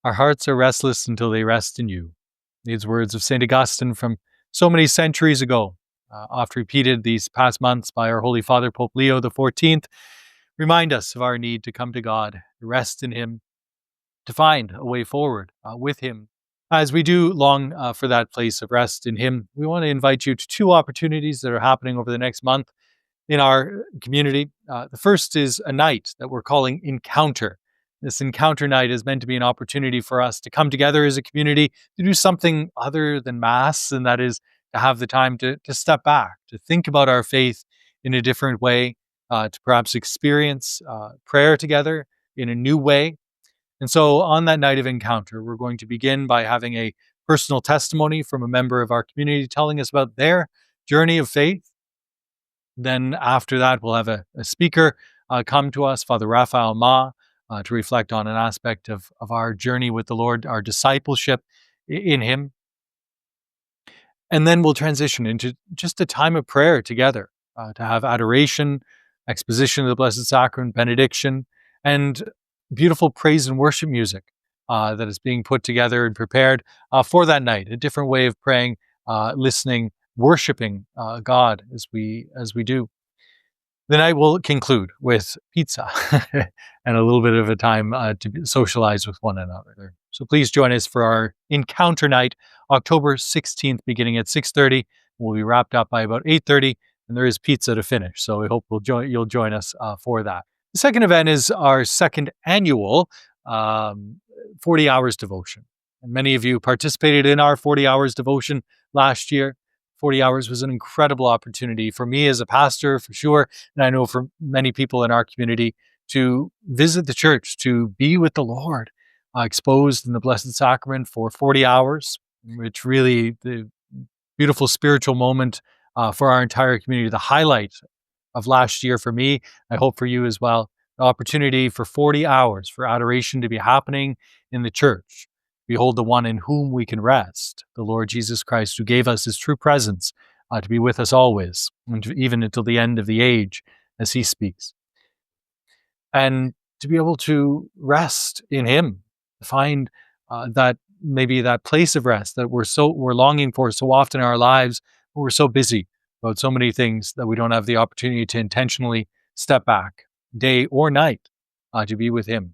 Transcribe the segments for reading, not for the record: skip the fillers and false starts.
Our hearts are restless until they rest in you. These words of St. Augustine from so many centuries ago, oft repeated these past months by our Holy Father, Pope Leo XIV, remind us of our need to come to God, to rest in Him, to find a way forward with Him. As we do long for that place of rest in Him, we want to invite you to two opportunities that are happening over the next month in our community. The first is a night that we're calling Encounter. This Encounter night is meant to be an opportunity for us to come together as a community to do something other than Mass, and that is to have the time to step back, to think about our faith in a different way, to perhaps experience prayer together in a new way. And so on that night of Encounter, we're going to begin by having a personal testimony from a member of our community telling us about their journey of faith. Then after that, we'll have a speaker come to us, Father Raphael Ma, to reflect on an aspect of our journey with the Lord, our discipleship in Him. And then we'll transition into just a time of prayer together, to have adoration, exposition of the Blessed Sacrament, benediction, and beautiful praise and worship music that is being put together and prepared for that night, a different way of praying, listening, worshiping God as we do. The night will conclude with pizza and a little bit of a time to socialize with one another. So please join us for our Encounter night, October 16th, beginning at 6:30. We'll be wrapped up by about 8:30, and there is pizza to finish. So we hope you'll join us for that. The second event is our second annual 40 hours devotion. And many of you participated in our 40 hours devotion last year. 40 hours was an incredible opportunity for me as a pastor, for sure, and I know for many people in our community, to visit the church, to be with the Lord, exposed in the Blessed Sacrament for 40 hours, which really the beautiful spiritual moment for our entire community, the highlight of last year for me, I hope for you as well, the opportunity for 40 hours for adoration to be happening in the church. Behold the one in whom we can rest, the Lord Jesus Christ, who gave us His true presence to be with us always, and even until the end of the age, as He speaks. And to be able to rest in Him, to find that maybe that place of rest that we're longing for so often in our lives, but we're so busy about so many things that we don't have the opportunity to intentionally step back, day or night, to be with Him.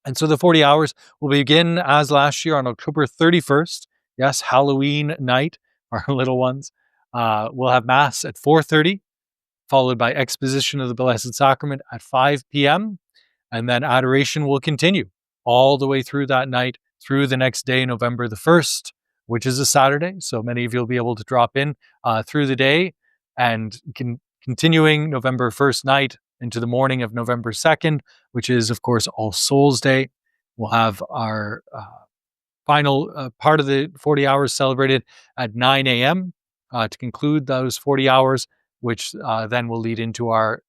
And so the 40 hours will begin as last year on October 31st. Yes, Halloween night, our little ones. We'll have Mass at 4:30, followed by exposition of the Blessed Sacrament at 5 p.m. And then adoration will continue all the way through that night, through the next day, November the 1st, which is a Saturday. So many of you will be able to drop in through the day, and continuing November 1st night into the morning of November 2nd, which is, of course, All Souls Day. We'll have our final part of the 40 hours celebrated at 9 a.m. To conclude those 40 hours, which then will lead into our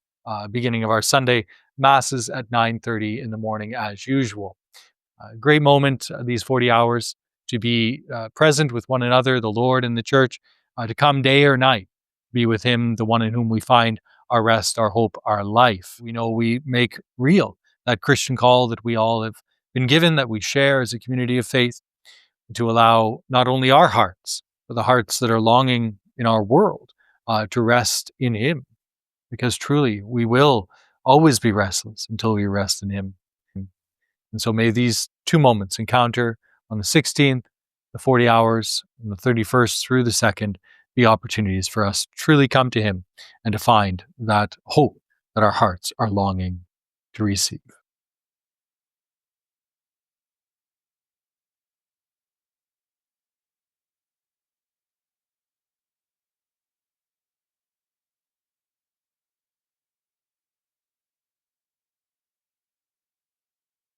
beginning of our Sunday Masses at 9:30 in the morning as usual. Great moment, these 40 hours, to be present with one another, the Lord and the church, to come day or night, be with Him, the one in whom we find our rest, our hope, our life. We know we make real that Christian call that we all have been given, that we share as a community of faith, to allow not only our hearts, but the hearts that are longing in our world to rest in Him. Because truly, we will always be restless until we rest in Him. And so may these two moments, Encounter on the 16th, the 40 hours, on the 31st through the 2nd, be opportunities for us to truly come to Him and to find that hope that our hearts are longing to receive.